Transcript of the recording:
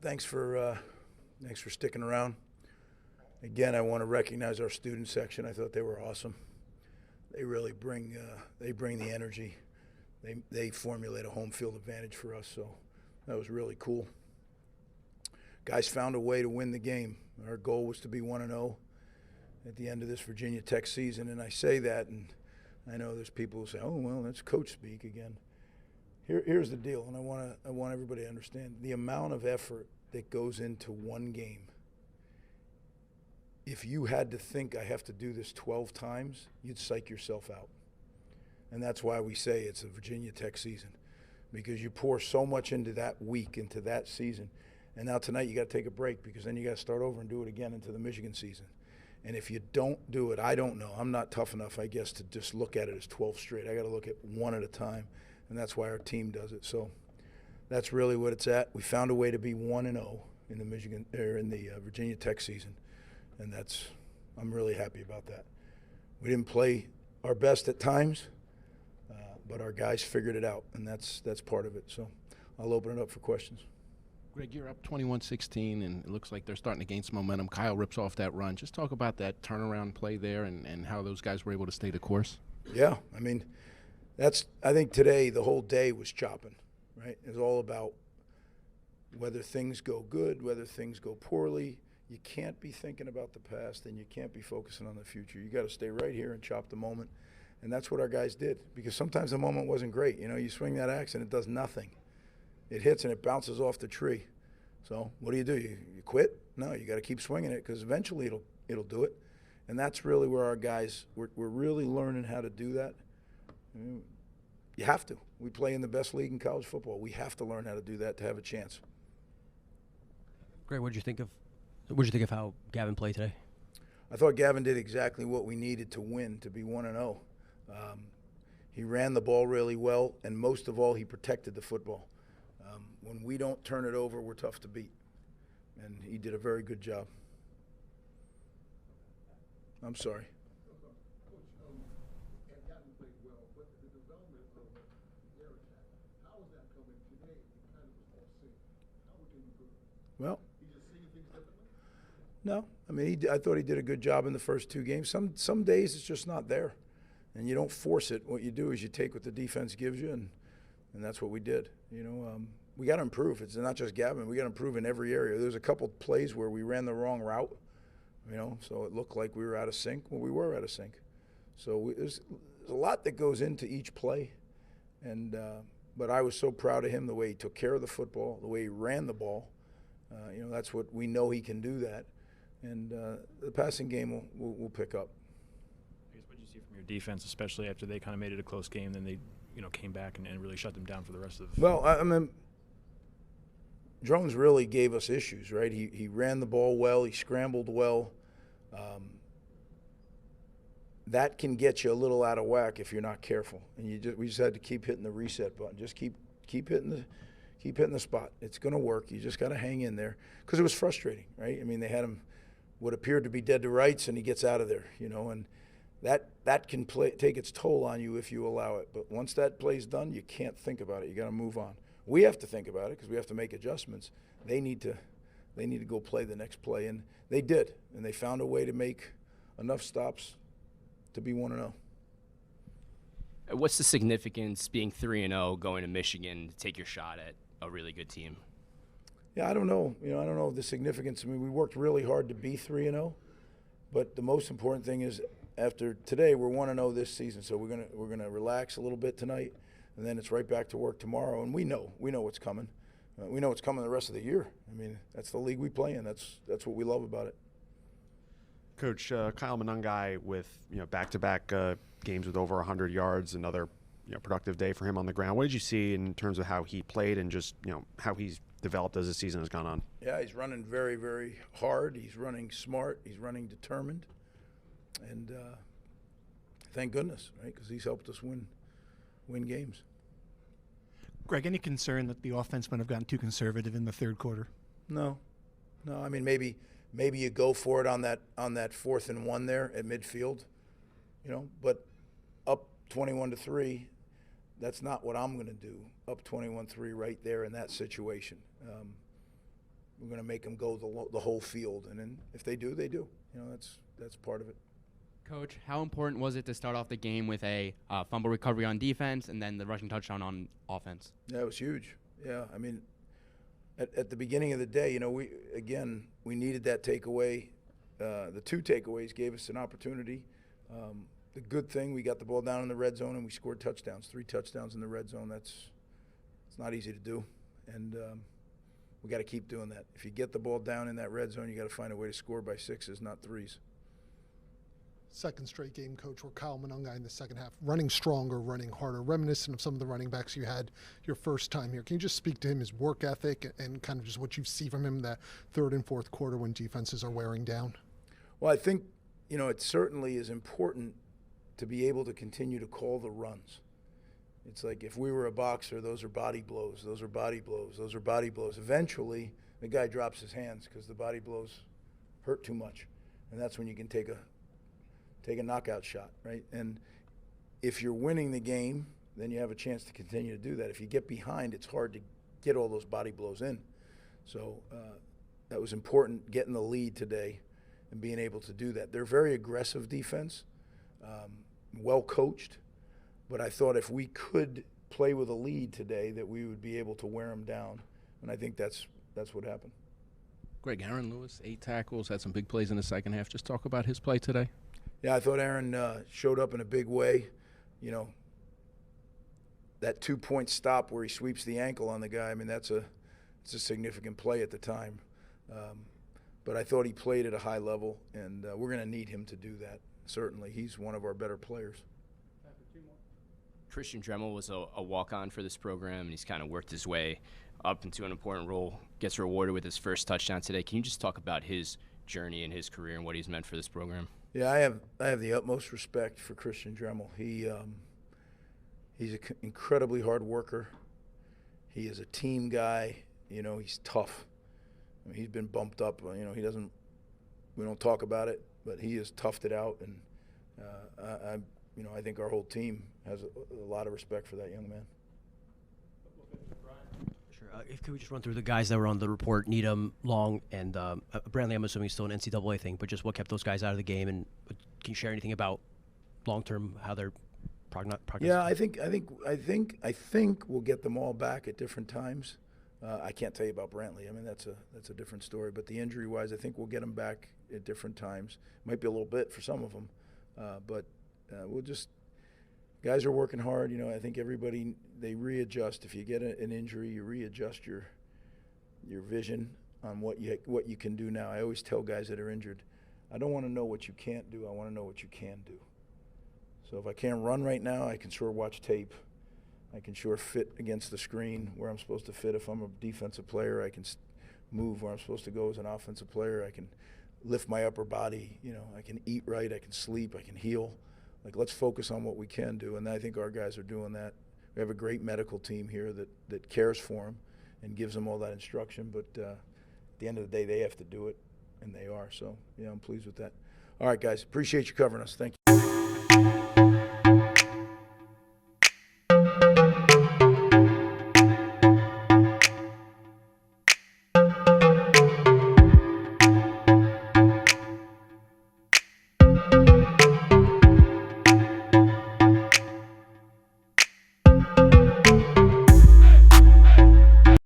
thanks for sticking around. Again, I want to recognize our student section. I thought they were awesome. They really bring the energy. They formulate a home field advantage for us, so that was really cool. Guys found a way to win the game. Our goal was to be 1-0 at the end of this Virginia Tech season, and I say that, and I know there's people who say, "Oh, well, that's coach speak again." Here's the deal, and I want everybody to understand the amount of effort that goes into one game. If you had to think I have to do this 12 times, you'd psych yourself out. And that's why we say it's a Virginia Tech season, because you pour so much into that week, into that season. And now tonight you got to take a break, because then you got to start over and do it again into the Michigan season. And if you don't do it, I don't know. I'm not tough enough, I guess, to just look at it as 12 straight. I got to look at one at a time, and that's why our team does it. So that's really what it's at. We found a way to be 1-0 in the Virginia Tech season. And I'm really happy about that. We didn't play our best at times, but our guys figured it out, and that's part of it. So I'll open it up for questions. Greg, you're up 21-16, and it looks like they're starting to gain some momentum. Kyle rips off that run. Just talk about that turnaround play there and how those guys were able to stay the course. Yeah, I mean, I think today the whole day was chopping, right? It was all about whether things go good, whether things go poorly. You can't be thinking about the past, and you can't be focusing on the future. You got to stay right here and chop the moment, and that's what our guys did, because sometimes the moment wasn't great. You know, you swing that axe and it does nothing. It hits and it bounces off the tree. So what do? You quit? No, you got to keep swinging it, because eventually it'll do it, and that's really where our guys we're really learning how to do that. You have to. We play in the best league in college football. We have to learn how to do that to have a chance. Greg, what did you think of how Gavin played today? I thought Gavin did exactly what we needed to win, to be 1-0. He ran the ball really well, and most of all, he protected the football. When we don't turn it over, we're tough to beat, and he did a very good job. I'm sorry. Gavin played well, but the development of their attack, how is that coming today? It kind of was all sync. How would you improve? Well, No, I mean, I thought he did a good job in the first two games. Some days it's just not there, and you don't force it. What you do is you take what the defense gives you, and that's what we did. You know, we got to improve. It's not just Gavin. We got to improve in every area. There's a couple plays where we ran the wrong route, you know, so it looked like we were out of sync. Well, we were out of sync. So there's a lot that goes into each play, and but I was so proud of him, the way he took care of the football, the way he ran the ball. You know, that's what we know he can do that. And the passing game will pick up. I guess what did you see from your defense, especially after they kind of made it a close game, then they, came back and really shut them down for the rest of the Well, I mean, Drones really gave us issues, right? He ran the ball well. He scrambled well. That can get you a little out of whack if you're not careful. And we just had to keep hitting the reset button. Just keep hitting the spot. It's going to work. You just got to hang in there, because it was frustrating, right? I mean, they had him what appeared to be dead to rights, and he gets out of there, and that can take its toll on you if you allow it. But once that play's done, you can't think about it. You got to move on. We have to think about it, because we have to make adjustments. They need to go play the next play, and they did, and they found a way to make enough stops to be 1-0. What's the significance being 3-0 going to Michigan to take your shot at a really good team? Yeah, I don't know. I don't know the significance. I mean, we worked really hard to be 3-0, but the most important thing is after today, we're 1-0 this season, so we're gonna relax a little bit tonight, and then it's right back to work tomorrow. And we know what's coming. We know what's coming the rest of the year. I mean, that's the league we play in. That's what we love about it. Coach, Kyle Monangai with back-to-back games with over 100 yards, another productive day for him on the ground. What did you see in terms of how he played and just how he's developed as the season has gone on? Yeah, he's running very, very hard. He's running smart. He's running determined, and thank goodness, right? Because he's helped us win games. Greg, any concern that the offense might have gotten too conservative in the third quarter? No. I mean, maybe you go for it on that 4th and 1 there at midfield, but up 21-3. That's not what I'm going to do. Up 21-3 right there in that situation. we're going to make them go the whole field. And then if they do, they do. You know, that's part of it. Coach, how important was it to start off the game with a fumble recovery on defense and then the rushing touchdown on offense? Yeah, it was huge. Yeah, I mean, at the beginning of the day, you know, we needed that takeaway. The 2 takeaways gave us an opportunity. The good thing, we got the ball down in the red zone and we scored touchdowns, 3 touchdowns in the red zone. It's not easy to do, and we got to keep doing that. If you get the ball down in that red zone, you got to find a way to score by 6s, not 3s. Second straight game, Coach, where Kyle Monungai in the second half running stronger, running harder, reminiscent of some of the running backs you had your first time here. Can you just speak to him, his work ethic, and kind of just what you see from him in that third and fourth quarter when defenses are wearing down? Well, I think, you know, it certainly is important to be able to continue to call the runs. It's like if we were a boxer, those are body blows, those are body blows, those are body blows. Eventually, the guy drops his hands because the body blows hurt too much. And that's when you can take a knockout shot, right? And if you're winning the game, then you have a chance to continue to do that. If you get behind, it's hard to get all those body blows in. So that was important, getting the lead today and being able to do that. They're very aggressive defense, well coached, but I thought if we could play with a lead today that we would be able to wear them down, and I think that's what happened. Greg, Aaron Lewis, 8 tackles, had some big plays in the second half. Just talk about his play today. Yeah, I thought Aaron showed up in a big way. You know, that 2-point stop where he sweeps the ankle on the guy, I mean, it's a significant play at the time. But I thought he played at a high level, and we're going to need him to do that, certainly. He's one of our better players. Christian Dremel was a walk-on for this program, and he's kind of worked his way up into an important role, gets rewarded with his first touchdown today. Can you just talk about his journey and his career and what he's meant for this program? Yeah, I have the utmost respect for Christian Dremel. He's an incredibly hard worker. He is a team guy. You know, he's tough. I mean, he's been bumped up. You know, we don't talk about it, but he has toughed it out. And I think our whole team has a lot of respect for that young man. Sure. Could we just run through the guys that were on the report? Needham, Long, and Brantley, I'm assuming, is still an NCAA thing, but just what kept those guys out of the game? And can you share anything about long-term, how they're prognosticating? Yeah, I think we'll get them all back at different times. I can't tell you about Brantley. I mean, that's a different story. But the injury-wise, I think we'll get them back at different times. Might be a little bit for some of them, but we'll just – guys are working hard. You know, I think everybody, they readjust. If you get an injury, you readjust your vision on what you can do now. I always tell guys that are injured, I don't want to know what you can't do. I want to know what you can do. So if I can't run right now, I can sure watch tape. I can sure fit against the screen where I'm supposed to fit. If I'm a defensive player, I can move where I'm supposed to go as an offensive player. I can lift my upper body. You know, I can eat right. I can sleep. I can heal. Like, let's focus on what we can do, and I think our guys are doing that. We have a great medical team here that cares for them and gives them all that instruction, but at the end of the day, they have to do it, and they are. So, yeah, I'm pleased with that. All right, guys, appreciate you covering us. Thank you.